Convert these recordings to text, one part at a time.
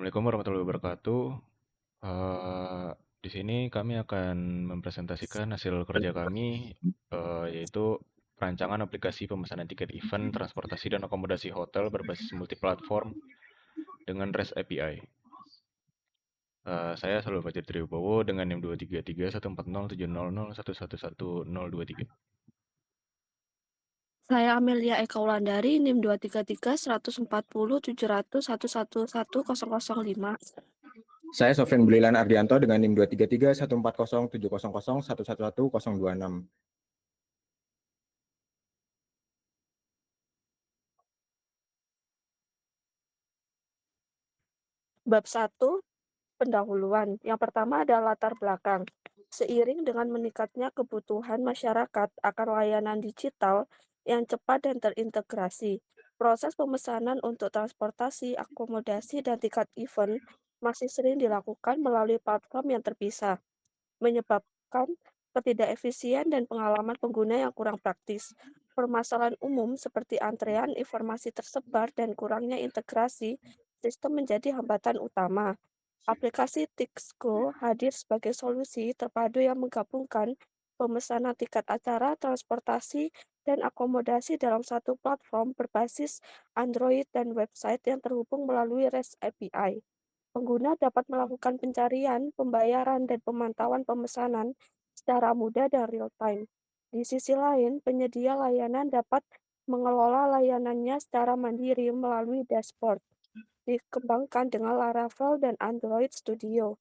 Assalamualaikum warahmatullahi wabarakatuh. Di sini kami akan mempresentasikan hasil kerja kami, yaitu perancangan aplikasi pemesanan tiket event, transportasi, dan akomodasi hotel berbasis multiplatform dengan REST API. Saya Salwa Fajar Triwibowo dengan NIM 233140700111023. Saya Amelia Eka Wulandari, NIM 233-140-700-111-1005. Saya Sofyan Bulilan Ardianto dengan NIM 233-140-700-111-1026. Bab 1, pendahuluan. Yang pertama adalah latar belakang. Seiring dengan meningkatnya kebutuhan masyarakat akan layanan digital yang cepat dan terintegrasi, proses pemesanan untuk transportasi, akomodasi, dan tiket event masih sering dilakukan melalui platform yang terpisah, menyebabkan ketidakefisien dan pengalaman pengguna yang kurang praktis. Permasalahan umum seperti antrean, informasi tersebar, dan kurangnya integrasi sistem menjadi hambatan utama. Aplikasi Tixgo hadir sebagai solusi terpadu yang menggabungkan pemesanan tiket acara, transportasi, dan akomodasi dalam satu platform berbasis Android dan website yang terhubung melalui REST API. Pengguna dapat melakukan pencarian, pembayaran, dan pemantauan pemesanan secara mudah dan real-time. Di sisi lain, penyedia layanan dapat mengelola layanannya secara mandiri melalui dashboard, dikembangkan dengan Laravel dan Android Studio.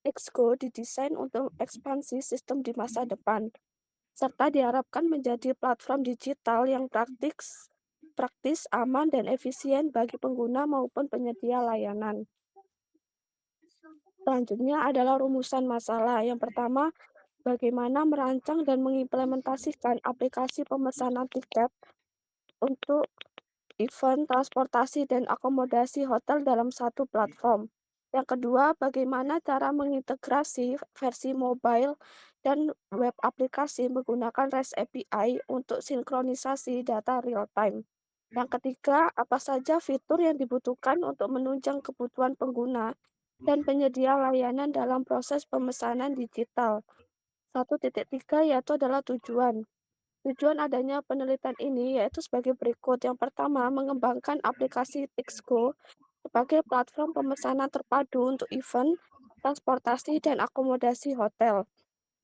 Xgo didesain untuk ekspansi sistem di masa depan, serta diharapkan menjadi platform digital yang praktis, aman, dan efisien bagi pengguna maupun penyedia layanan. Selanjutnya adalah rumusan masalah. Yang pertama, bagaimana merancang dan mengimplementasikan aplikasi pemesanan tiket untuk event, transportasi, dan akomodasi hotel dalam satu platform. Yang kedua, bagaimana cara mengintegrasi versi mobile dan web aplikasi menggunakan REST API untuk sinkronisasi data real-time. Yang ketiga, apa saja fitur yang dibutuhkan untuk menunjang kebutuhan pengguna dan penyedia layanan dalam proses pemesanan digital. 1.3 yaitu adalah tujuan. Tujuan adanya penelitian ini yaitu sebagai berikut. Yang pertama, mengembangkan aplikasi Tixgo sebagai platform pemesanan terpadu untuk event, transportasi, dan akomodasi hotel.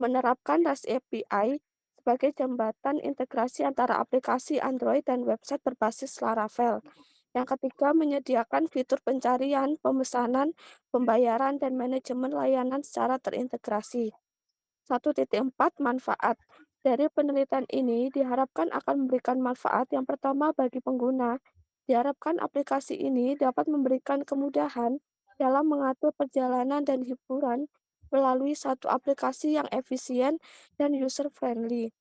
Menerapkan REST API sebagai jembatan integrasi antara aplikasi Android dan website berbasis Laravel. Yang ketiga, menyediakan fitur pencarian, pemesanan, pembayaran, dan manajemen layanan secara terintegrasi. 1.4 Manfaat. Dari penelitian ini diharapkan akan memberikan manfaat yang pertama bagi pengguna. Diharapkan aplikasi ini dapat memberikan kemudahan dalam mengatur perjalanan dan hiburan melalui satu aplikasi yang efisien dan user-friendly.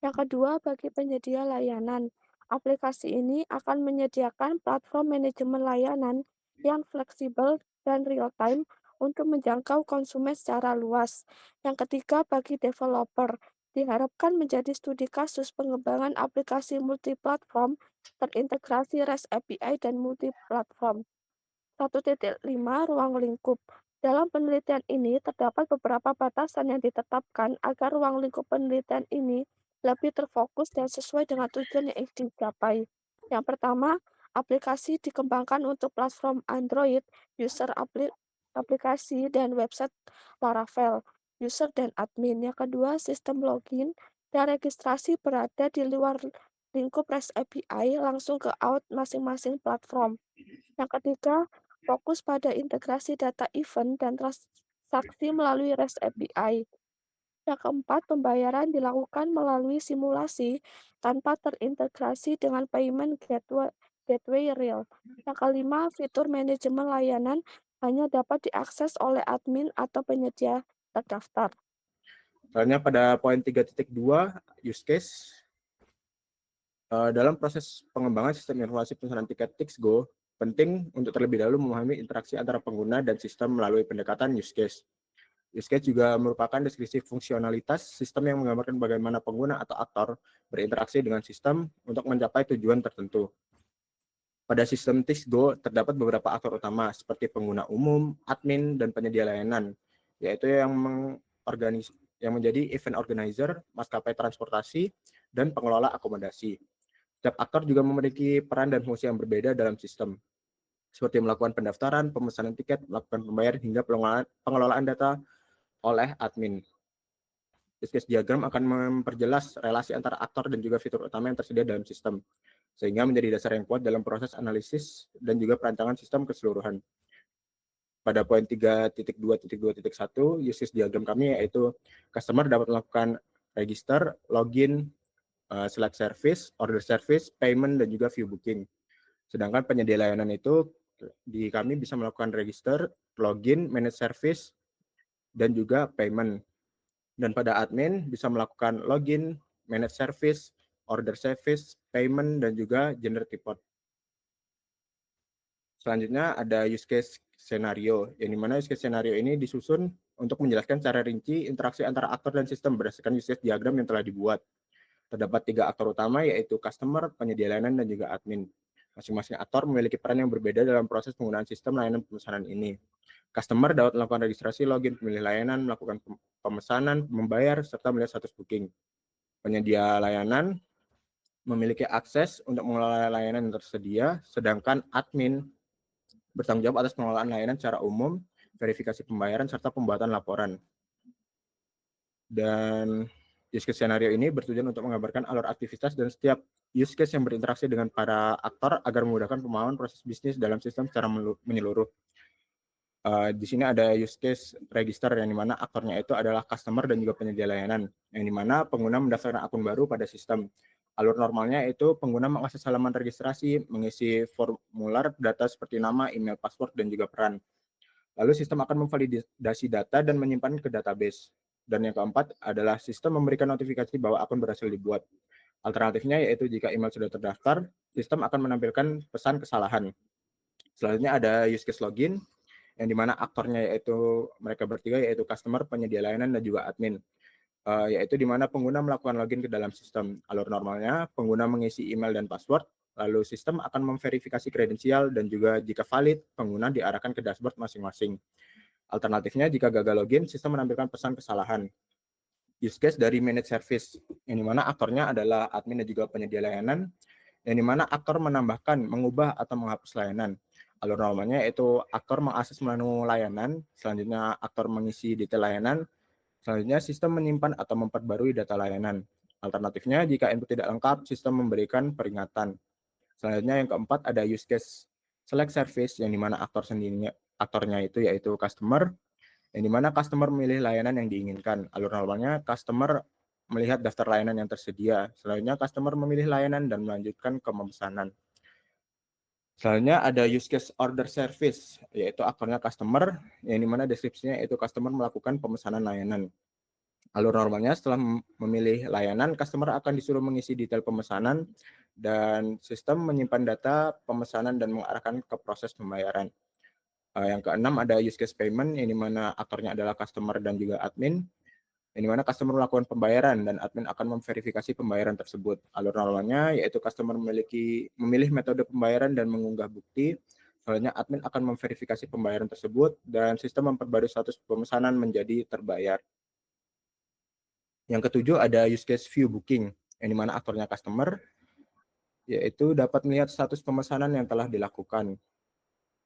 Yang kedua, bagi penyedia layanan, aplikasi ini akan menyediakan platform manajemen layanan yang fleksibel dan real-time untuk menjangkau konsumen secara luas. Yang ketiga, bagi developer, diharapkan menjadi studi kasus pengembangan aplikasi multiplatform terintegrasi REST API dan multiplatform. 1.5 Ruang lingkup. Dalam penelitian ini terdapat beberapa batasan yang ditetapkan agar ruang lingkup penelitian ini lebih terfokus dan sesuai dengan tujuan yang ingin dicapai. Yang pertama, aplikasi dikembangkan untuk platform Android, user aplikasi, dan website Laravel, user dan admin. Yang kedua, sistem login dan registrasi berada di luar lingkup REST API langsung ke out masing-masing platform. Yang ketiga, fokus pada integrasi data event dan transaksi melalui REST API. Yang keempat, pembayaran dilakukan melalui simulasi tanpa terintegrasi dengan payment gateway real. Yang kelima, fitur manajemen layanan hanya dapat diakses oleh admin atau penyedia terdaftar. Soalnya pada poin 3.2 use case, dalam proses pengembangan sistem informasi pemesanan tiket Tixgo, penting untuk terlebih dahulu memahami interaksi antara pengguna dan sistem melalui pendekatan use case. Use case juga merupakan deskripsi fungsionalitas sistem yang menggambarkan bagaimana pengguna atau aktor berinteraksi dengan sistem untuk mencapai tujuan tertentu. Pada sistem TIX-Go terdapat beberapa aktor utama seperti pengguna umum, admin, dan penyedia layanan, yaitu yang menjadi event organizer, maskapai transportasi, dan pengelola akomodasi. Setiap aktor juga memiliki peran dan fungsi yang berbeda dalam sistem, seperti melakukan pendaftaran, pemesanan tiket, melakukan pembayaran, hingga pengelolaan data oleh admin. Use case diagram akan memperjelas relasi antara aktor dan juga fitur utama yang tersedia dalam sistem, sehingga menjadi dasar yang kuat dalam proses analisis dan juga perancangan sistem keseluruhan. Pada poin 3.2.2.1, use case diagram kami yaitu customer dapat melakukan register, login, select service, order service, payment, dan juga view booking. Sedangkan penyedia layanan itu di kami bisa melakukan register, login, manage service, dan juga payment. Dan pada admin bisa melakukan login, manage service, order service, payment, dan juga generate report. Selanjutnya ada use case scenario, yang dimana use case scenario ini disusun untuk menjelaskan cara rinci interaksi antara aktor dan sistem berdasarkan use case diagram yang telah dibuat. Terdapat 3 aktor utama yaitu customer, penyedia layanan, dan juga admin. Masing-masing aktor memiliki peran yang berbeda dalam proses penggunaan sistem layanan pemesanan ini. Customer dapat melakukan registrasi, login, memilih layanan, melakukan pemesanan, membayar, serta melihat status booking. Penyedia layanan memiliki akses untuk mengelola layanan yang tersedia, sedangkan admin bertanggung jawab atas pengelolaan layanan secara umum, verifikasi pembayaran, serta pembuatan laporan. Dan use case scenario ini bertujuan untuk menggambarkan alur aktivitas dan setiap use case yang berinteraksi dengan para aktor agar memudahkan pemahaman proses bisnis dalam sistem secara menyeluruh. Di sini ada use case register yang dimana aktornya itu adalah customer dan juga penyedia layanan, yang dimana pengguna mendaftarkan akun baru pada sistem. Alur normalnya itu pengguna mengakses halaman registrasi, mengisi formular data seperti nama, email, password, dan juga peran. Lalu sistem akan memvalidasi data dan menyimpan ke database. Dan yang keempat adalah sistem memberikan notifikasi bahwa akun berhasil dibuat. Alternatifnya yaitu jika email sudah terdaftar, sistem akan menampilkan pesan kesalahan. Selanjutnya ada use case login, yang dimana aktornya yaitu mereka bertiga yaitu customer, penyedia layanan, dan juga admin. Yaitu dimana pengguna melakukan login ke dalam sistem. Alur normalnya pengguna mengisi email dan password, lalu sistem akan memverifikasi kredensial dan juga jika valid pengguna diarahkan ke dashboard masing-masing. Alternatifnya jika gagal login, sistem menampilkan pesan kesalahan. Use case dari manage service, yang dimana aktornya adalah admin dan juga penyedia layanan, yang dimana aktor menambahkan, mengubah, atau menghapus layanan. Alur normalnya yaitu aktor mengakses menu layanan, selanjutnya aktor mengisi detail layanan, selanjutnya sistem menyimpan atau memperbarui data layanan. Alternatifnya jika input tidak lengkap, sistem memberikan peringatan. Selanjutnya yang keempat ada use case select service, yang dimana aktornya itu yaitu customer, yang dimana customer memilih layanan yang diinginkan. Alur normalnya customer melihat daftar layanan yang tersedia. Selanjutnya customer memilih layanan dan melanjutkan ke pemesanan. Selanjutnya ada use case order service, yaitu aktornya customer, yang dimana deskripsinya yaitu customer melakukan pemesanan layanan. Alur normalnya setelah memilih layanan, customer akan disuruh mengisi detail pemesanan dan sistem menyimpan data pemesanan dan mengarahkan ke proses pembayaran. Yang keenam ada use case payment, yang dimana aktornya adalah customer dan juga admin, yang dimana customer melakukan pembayaran dan admin akan memverifikasi pembayaran tersebut. Alur normalnya yaitu customer memilih metode pembayaran dan mengunggah bukti. Selanjutnya admin akan memverifikasi pembayaran tersebut dan sistem memperbarui status pemesanan menjadi terbayar. Yang ketujuh ada use case view booking, yang dimana aktornya customer, yaitu dapat melihat status pemesanan yang telah dilakukan.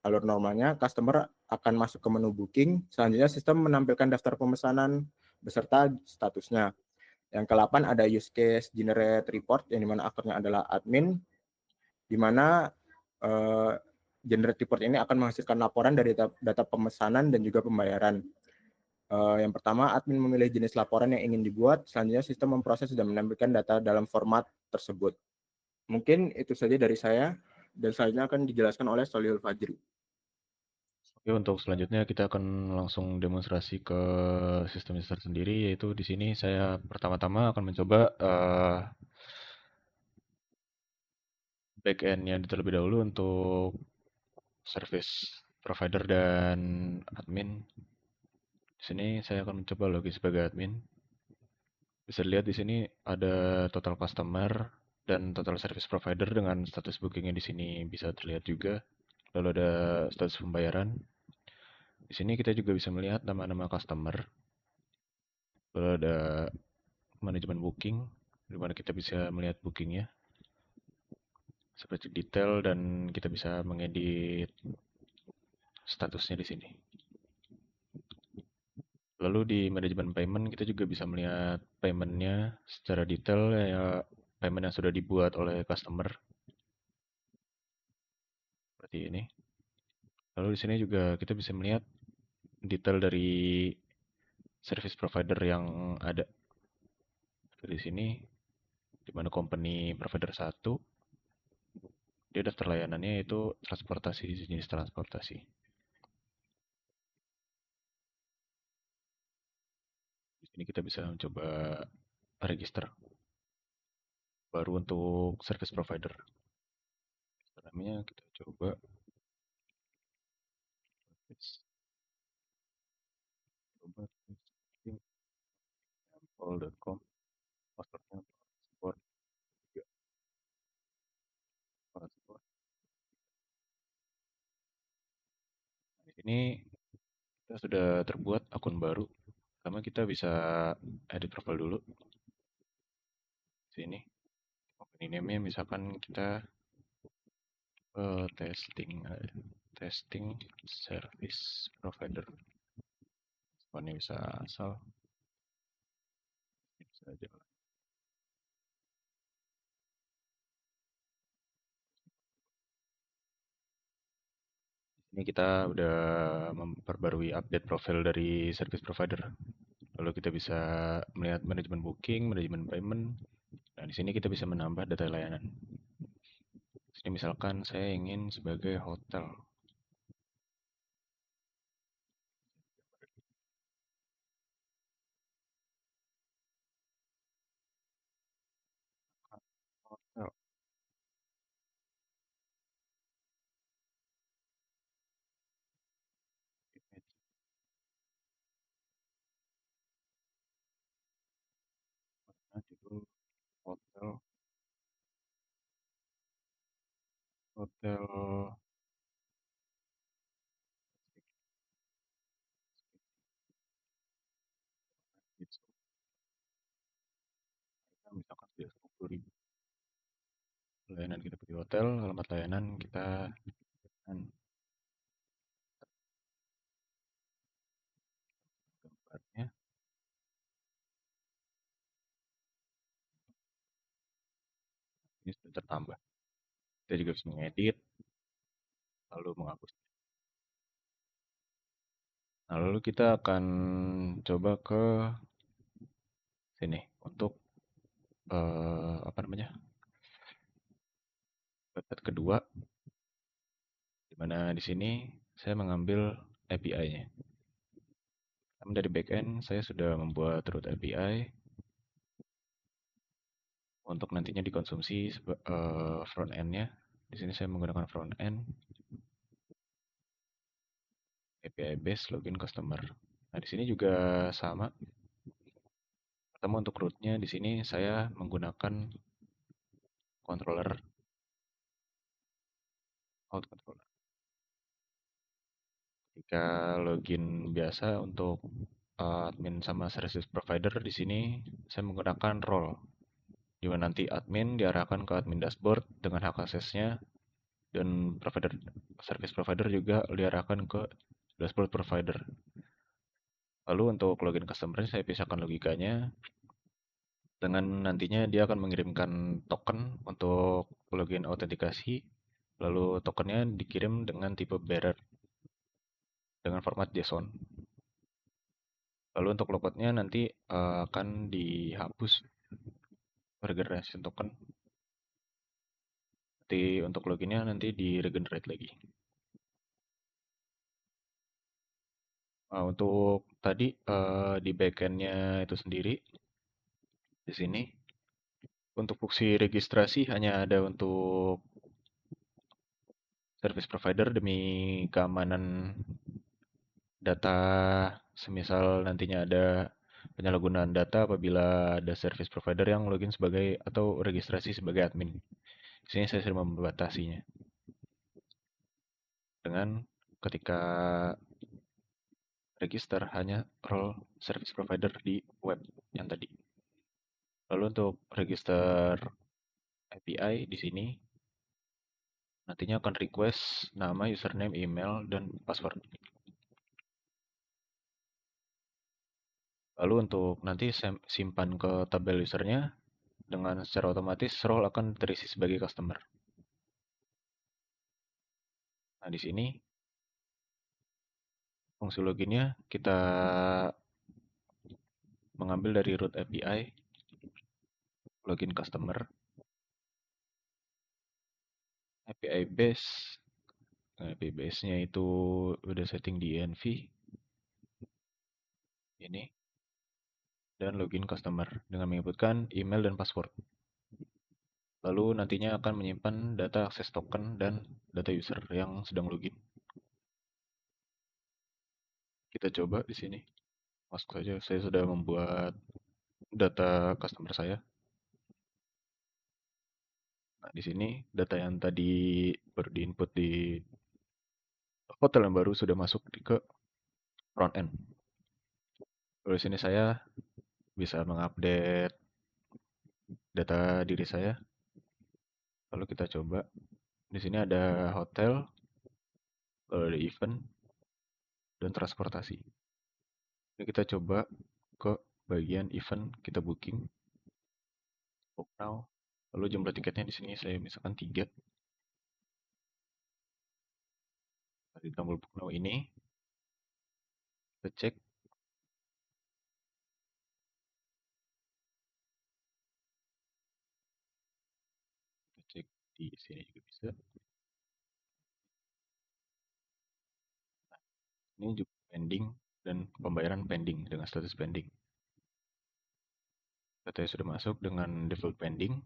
Alur normalnya, customer akan masuk ke menu booking, selanjutnya sistem menampilkan daftar pemesanan beserta statusnya. Yang ke-8 ada use case generate report, yang dimana aktornya adalah admin, di mana generate report ini akan menghasilkan laporan dari data pemesanan dan juga pembayaran. Yang pertama, admin memilih jenis laporan yang ingin dibuat, selanjutnya sistem memproses dan menampilkan data dalam format tersebut. Mungkin itu saja dari saya, dan selanjutnya akan dijelaskan oleh Solihul Fajri. Oke, untuk selanjutnya kita akan langsung demonstrasi ke sistem sendiri, yaitu di sini saya pertama-tama akan mencoba back-end-nya terlebih dahulu untuk service provider dan admin. Di sini saya akan mencoba login sebagai admin. Bisa dilihat di sini ada total customer, dan total service provider dengan status bookingnya di sini bisa terlihat juga. Lalu ada status pembayaran. Di sini kita juga bisa melihat nama-nama customer. Lalu ada manajemen booking, di mana kita bisa melihat bookingnya seperti detail dan kita bisa mengedit statusnya di sini. Lalu di manajemen payment kita juga bisa melihat paymentnya secara detail ya, payment yang sudah dibuat oleh customer seperti ini. Lalu di sini juga kita bisa melihat detail dari service provider yang ada di sini, di mana company provider 1 dia daftar layanannya itu transportasi, jenis transportasi. Di sini kita bisa mencoba register baru untuk service provider. Namanya kita coba testing.com, passwordnya transport 3 transport. Nah, di sini kita sudah terbuat akun baru. Pertama kita bisa edit profile dulu. Sini company name-nya misalkan kita testing service provider. Responnya bisa asal bisa aja. Ini kita udah memperbarui update profil dari service provider. Lalu kita bisa melihat manajemen booking, manajemen payment. Nah, di sini kita bisa menambah data layanan. Di sini misalkan saya ingin sebagai hotel. Hotel. Judul hotel, hotel gitu. Kita misalkan sudah 10.000 layanan kita pilih hotel, alamat layanan kita gambarnya ini sudah tertambah. Kita juga bisa mengedit lalu menghapus. Nah, lalu kita akan coba ke sini untuk apa namanya? Website kedua, di mana di sini saya mengambil API-nya. Dari backend saya sudah membuat root API untuk nantinya dikonsumsi front end-nya. Di sini saya menggunakan front end API based login customer. Nah, di sini juga sama. Pertama untuk root-nya di sini saya menggunakan controller out controller. Jika login biasa untuk admin sama service provider di sini saya menggunakan role, di mana nanti admin diarahkan ke admin dashboard dengan hak aksesnya dan service provider juga diarahkan ke dashboard provider. Lalu untuk login customer saya pisahkan logikanya dengan nantinya dia akan mengirimkan token untuk login autentikasi, lalu tokennya dikirim dengan tipe bearer dengan format JSON. Lalu untuk logoutnya nanti akan dihapus regeneration token. Nanti untuk loginnya nanti di regenerate lagi. Untuk tadi di backendnya itu sendiri di sini untuk fungsi registrasi hanya ada untuk service provider demi keamanan data, semisal nantinya ada penyalahgunaan data apabila ada service provider yang login sebagai atau registrasi sebagai admin. Di sini saya sering membatasinya dengan ketika register hanya role service provider di web yang tadi. Lalu untuk register API di sini nantinya akan request nama, username, email, dan password. Lalu untuk nanti simpan ke tabel usernya, dengan secara otomatis role akan terisi sebagai customer. Nah, di sini fungsi loginnya kita mengambil dari root API, login customer, API base. Nah, API base-nya itu udah setting di env ini, dan login customer dengan menyebutkan email dan password. Lalu nantinya akan menyimpan data akses token dan data user yang sedang login. Kita coba di sini. Masuk saja, saya sudah membuat data customer saya. Nah, di sini data yang tadi baru diinput di hotel yang baru sudah masuk ke front end. Lalu di sini saya bisa mengupdate data diri saya. Lalu kita coba. Di sini ada hotel, lalu ada event, dan transportasi. Ini kita coba ke bagian event, kita booking, book now. Lalu jumlah tiketnya di sini saya misalkan 3. Di tombol book now ini, kita cek. Kita cek di sini juga bisa. Ini juga pending dan pembayaran pending dengan status pending. Datanya sudah masuk dengan default pending.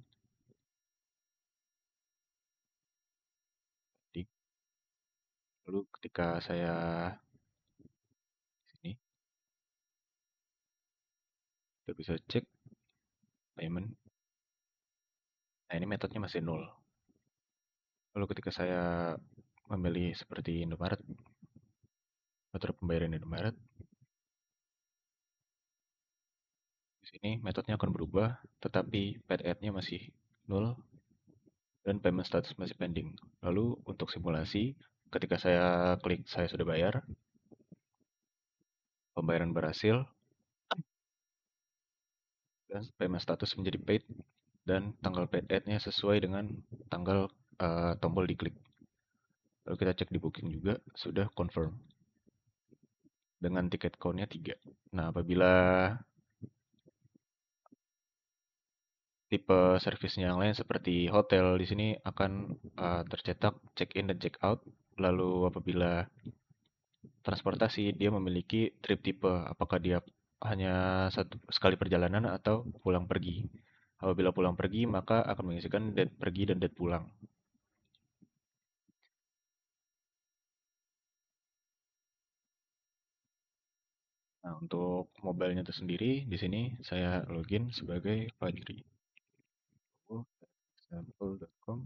Lalu ketika saya sini, kita bisa cek payment. Nah, ini metodenya masih 0. Lalu ketika saya memilih seperti Indomaret, metode pembayaran Indomaret, di sini metodenya akan berubah, tetapi paid add-nya masih 0 dan payment status masih pending. Lalu untuk simulasi, ketika saya klik saya sudah bayar, pembayaran berhasil, dan payment status menjadi paid, dan tanggal paid add-nya sesuai dengan tanggal tombol diklik. Lalu kita cek di booking juga, sudah confirm. Dengan tiket count-nya 3. Nah, apabila tipe servisnya yang lain seperti hotel, di sini akan tercetak check-in dan check-out. Lalu apabila transportasi, dia memiliki trip tipe, apakah dia hanya satu sekali perjalanan atau pulang pergi. Apabila pulang pergi, maka akan mengisikan date pergi dan date pulang. Nah, untuk mobile-nya itu sendiri, di sini saya login sebagai Fajri. Example.com.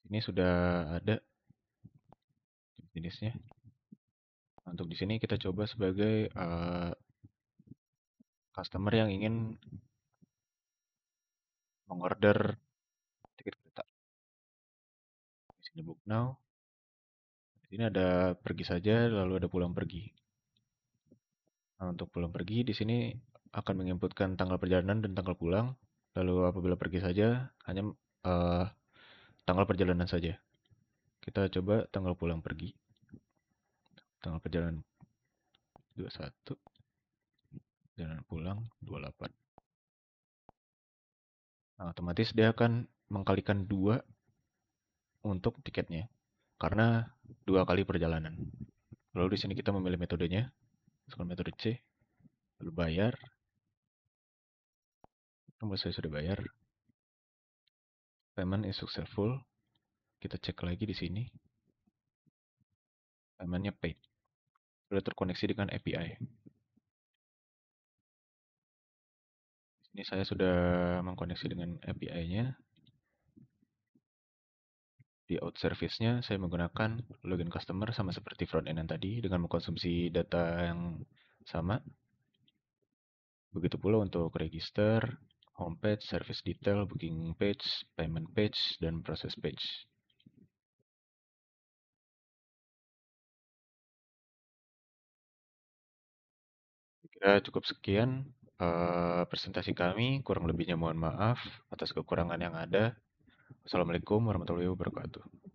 Ini sudah ada jenisnya. Untuk di sini kita coba sebagai customer yang ingin mengorder tiket kereta. Di sini book now. Di sini ada pergi saja, lalu ada pulang pergi. Nah, untuk pulang pergi di sini akan menginputkan tanggal perjalanan dan tanggal pulang. Lalu apabila pergi saja hanya tanggal perjalanan saja. Kita coba tanggal pulang pergi. Tanggal perjalanan 21. Perjalanan pulang 28. Nah, otomatis dia akan mengkalikan 2 untuk tiketnya. Karena 2 kali perjalanan. Lalu di sini kita memilih metodenya. Masukkan metode C. Lalu bayar. Nomor saya sudah bayar. Payment is successful. Kita cek lagi di sini. payment-nya paid. Sudah terkoneksi dengan API. Ini saya sudah mengkoneksi dengan API-nya. Di out service-nya saya menggunakan login customer sama seperti front end yang tadi dengan mengkonsumsi data yang sama. Begitu pula untuk register, homepage, service detail, booking page, payment page, dan process page. Kira cukup sekian presentasi kami, kurang lebihnya mohon maaf atas kekurangan yang ada. Wassalamualaikum warahmatullahi wabarakatuh.